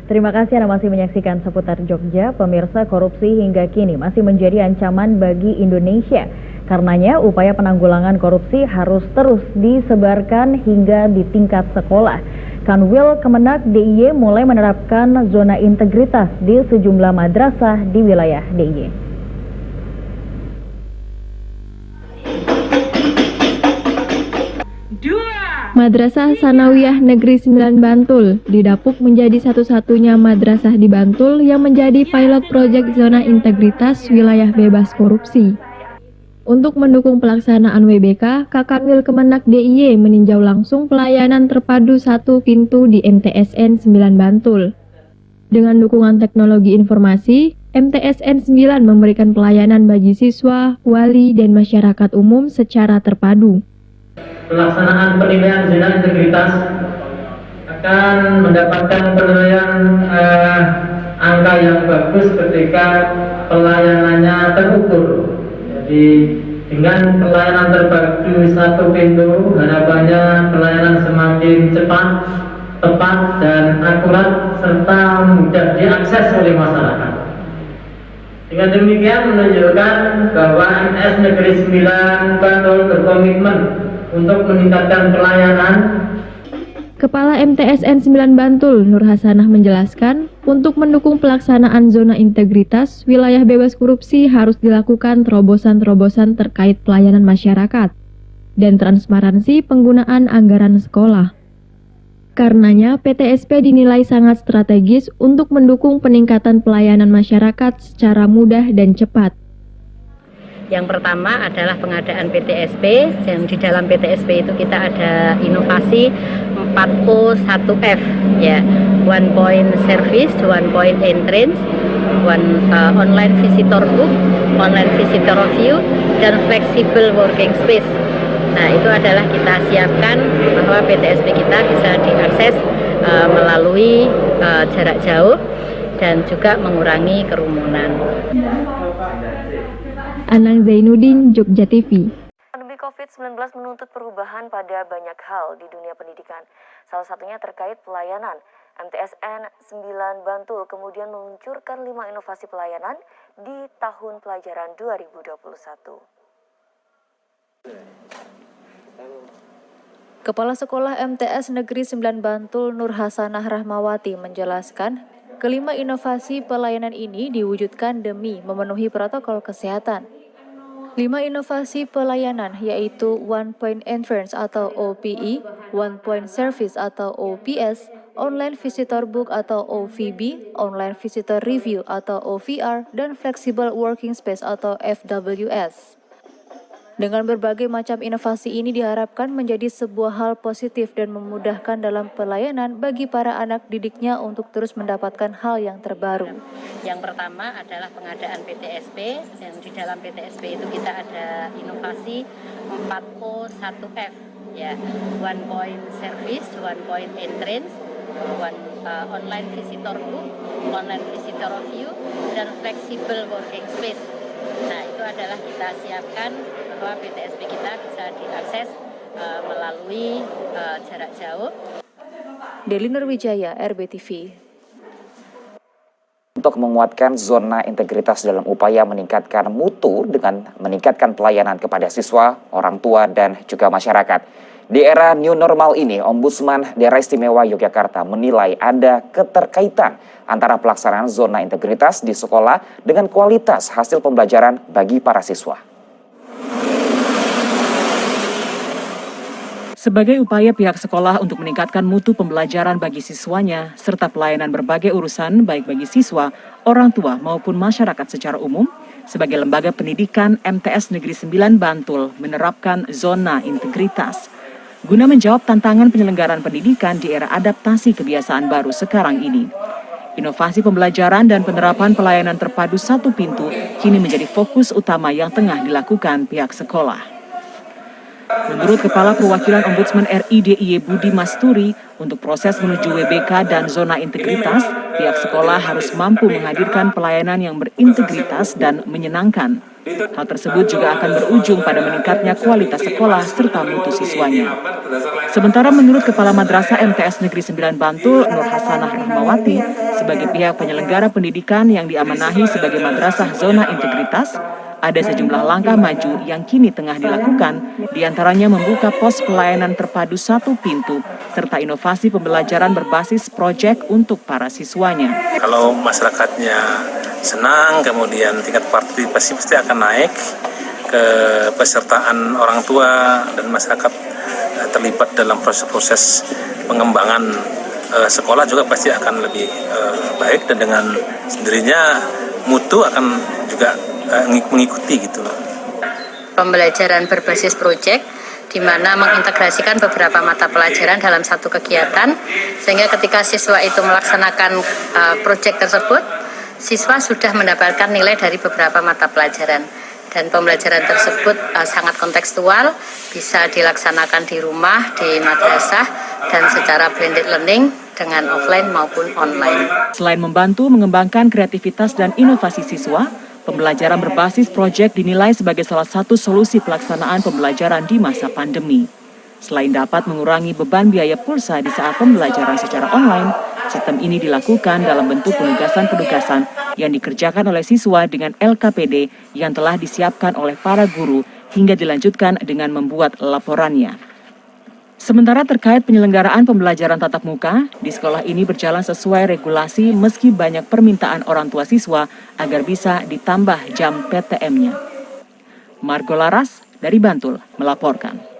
Terima kasih Anda masih menyaksikan Seputar Jogja. Pemirsa, korupsi hingga kini masih menjadi ancaman bagi Indonesia. Karenanya upaya penanggulangan korupsi harus terus disebarkan hingga di tingkat sekolah. Kanwil Kemenak DIY mulai menerapkan zona integritas di sejumlah madrasah di wilayah DIY. Madrasah Sanawiyah Negeri 9 Bantul didapuk menjadi satu-satunya madrasah di Bantul yang menjadi pilot proyek zona integritas wilayah bebas korupsi. Untuk mendukung pelaksanaan WBK, Kakanwil Kemenak DIY meninjau langsung pelayanan terpadu satu pintu di MTSN 9 Bantul. Dengan dukungan teknologi informasi, MTSN 9 memberikan pelayanan bagi siswa, wali, dan masyarakat umum secara terpadu. Pelaksanaan penilaian zona integritas akan mendapatkan penilaian angka yang bagus ketika pelayanannya terukur. Jadi dengan pelayanan terpadu satu pintu, harapannya pelayanan semakin cepat, tepat, dan akurat serta mudah diakses oleh masyarakat. Dengan demikian menunjukkan bahwa MTS Negeri 9 Bantul berkomitmen untuk meningkatkan pelayanan. Kepala MTSN 9 Bantul, Nur Hasanah menjelaskan, untuk mendukung pelaksanaan zona integritas, wilayah bebas korupsi harus dilakukan terobosan-terobosan terkait pelayanan masyarakat dan transparansi penggunaan anggaran sekolah. Karenanya, PTSP dinilai sangat strategis untuk mendukung peningkatan pelayanan masyarakat secara mudah dan cepat. Yang pertama adalah pengadaan PTSP, yang di dalam PTSP itu kita ada inovasi 4O 1F, ya, 1 point service, 1 point entrance, online visitor book, online visitor review, dan flexible working space. Nah, itu adalah kita siapkan bahwa PTSP kita bisa diakses melalui jarak jauh dan juga mengurangi kerumunan. Anang Zainuddin, Jogja TV. Pandemi COVID-19 menuntut perubahan pada banyak hal di dunia pendidikan. Salah satunya terkait pelayanan. MTSN 9 Bantul kemudian meluncurkan 5 inovasi pelayanan di tahun pelajaran 2021. Kepala Sekolah MTS Negeri 9 Bantul Nur Hasanah Rahmawati menjelaskan, kelima inovasi pelayanan ini diwujudkan demi memenuhi protokol kesehatan. 5 inovasi pelayanan yaitu 1 point entrance atau OPE, 1 point service atau OPS, online visitor book atau OVB, online visitor review atau OVR, dan flexible working space atau FWS. Dengan berbagai macam inovasi ini diharapkan menjadi sebuah hal positif dan memudahkan dalam pelayanan bagi para anak didiknya untuk terus mendapatkan hal yang terbaru. Yang pertama adalah pengadaan PTSP, yang di dalam PTSP itu kita ada inovasi 4O 1F, ya, 1 point service, 1 point entrance, online visitor book, online visitor review, dan flexible working space. Nah, itu adalah kita siapkan bahwa PTSP kita bisa diakses melalui jarak jauh. Deli Nurwijaya, RBTV. Untuk menguatkan zona integritas dalam upaya meningkatkan mutu dengan meningkatkan pelayanan kepada siswa, orang tua, dan juga masyarakat. Di era new normal ini, Ombudsman Daerah Istimewa Yogyakarta menilai ada keterkaitan antara pelaksanaan zona integritas di sekolah dengan kualitas hasil pembelajaran bagi para siswa. Sebagai upaya pihak sekolah untuk meningkatkan mutu pembelajaran bagi siswanya, serta pelayanan berbagai urusan baik bagi siswa, orang tua maupun masyarakat secara umum, sebagai lembaga pendidikan MTS Negeri 9 Bantul menerapkan zona integritas. Guna menjawab tantangan penyelenggaraan pendidikan di era adaptasi kebiasaan baru sekarang ini. Inovasi pembelajaran dan penerapan pelayanan terpadu satu pintu kini menjadi fokus utama yang tengah dilakukan pihak sekolah. Menurut Kepala Perwakilan Ombudsman RI DIY Budi Masturi, untuk proses menuju WBK dan zona integritas, pihak sekolah harus mampu menghadirkan pelayanan yang berintegritas dan menyenangkan. Hal tersebut juga akan berujung pada meningkatnya kualitas sekolah serta mutu siswanya. Sementara menurut Kepala Madrasah MTS Negeri 9 Bantul, Nur Hasanah Rahmawati, sebagai pihak penyelenggara pendidikan yang diamanahi sebagai madrasah zona integritas, ada sejumlah langkah maju yang kini tengah dilakukan, diantaranya membuka pos pelayanan terpadu satu pintu, serta inovasi pembelajaran berbasis proyek untuk para siswanya. Kalau masyarakatnya senang, kemudian tingkat partisipasi pasti akan naik, kepesertaan orang tua dan masyarakat terlibat dalam proses-proses pengembangan sekolah juga pasti akan lebih baik, dan dengan sendirinya mutu akan juga mengikuti gitu. Pembelajaran berbasis proyek di mana mengintegrasikan beberapa mata pelajaran dalam satu kegiatan, sehingga ketika siswa itu melaksanakan proyek tersebut, siswa sudah mendapatkan nilai dari beberapa mata pelajaran. Dan pembelajaran tersebut sangat kontekstual, bisa dilaksanakan di rumah, di madrasah, dan secara blended learning dengan offline maupun online. Selain membantu mengembangkan kreativitas dan inovasi siswa, pembelajaran berbasis proyek dinilai sebagai salah satu solusi pelaksanaan pembelajaran di masa pandemi. Selain dapat mengurangi beban biaya pulsa di saat pembelajaran secara online, sistem ini dilakukan dalam bentuk penugasan-penugasan yang dikerjakan oleh siswa dengan LKPD yang telah disiapkan oleh para guru hingga dilanjutkan dengan membuat laporannya. Sementara terkait penyelenggaraan pembelajaran tatap muka, di sekolah ini berjalan sesuai regulasi meski banyak permintaan orang tua siswa agar bisa ditambah jam PTM-nya. Margo Laras dari Bantul melaporkan.